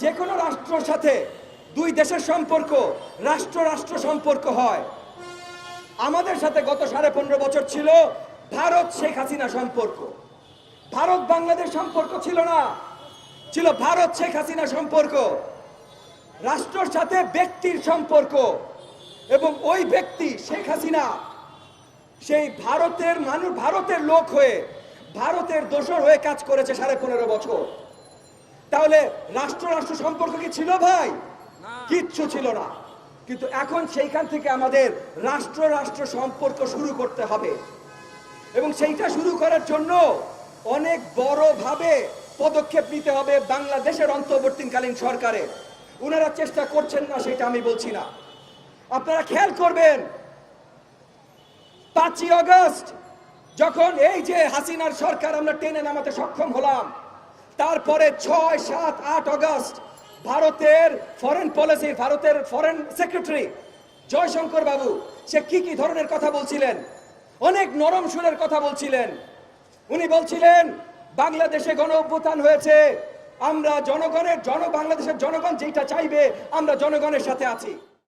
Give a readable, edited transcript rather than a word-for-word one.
যে কোনো রাষ্ট্রের সাথে দুই দেশের সম্পর্ক রাষ্ট্র রাষ্ট্র সম্পর্ক হয়। আমাদের সাথে গত 15.5 বছর ছিল ভারত শেখ হাসিনা সম্পর্ক। ভারত বাংলাদেশ সম্পর্ক ছিল না, ছিল ভারত শেখ হাসিনা সম্পর্ক। রাষ্ট্রের সাথে ব্যক্তির সম্পর্ক, এবং ওই ব্যক্তি শেখ হাসিনা সেই ভারতের মানুষ, ভারতের লোক হয়ে, ভারতের দোসর হয়ে কাজ করেছে 15.5 বছর। তাহলে রাষ্ট্র রাষ্ট্র সম্পর্ক কি ছিল ভাই? কিচ্ছু ছিল না। কিন্তু এখন সেইখান থেকে আমাদের রাষ্ট্র রাষ্ট্র সম্পর্ক শুরু করতে হবে, এবং সেইটা শুরু করার জন্য অনেক বড়ভাবে পদক্ষেপ নিতে হবে বাংলাদেশের অন্তর্বর্তীকালীন সরকারে। ওনারা চেষ্টা করছেন না সেটা আমি বলছি না। আপনারা খেয়াল করবেন 5ই আগস্ট যখন এই যে হাসিনার সরকার আমরা টেনে নামাতে সক্ষম হলাম, তারপরে 6, 7, 8 আগস্ট ভারতের ফরেন পলিসি, ভারতের ফরেন সেক্রেটারি জয়শঙ্কর বাবু সে কি ধরনের কথা বলছিলেন, অনেক নরম সুরের কথা বলছিলেন। উনি বলছিলেন বাংলাদেশে গণ অভ্যুত্থান হয়েছে, আমরা বাংলাদেশের জনগণ যেটা চাইবে আমরা জনগণের সাথে আছি।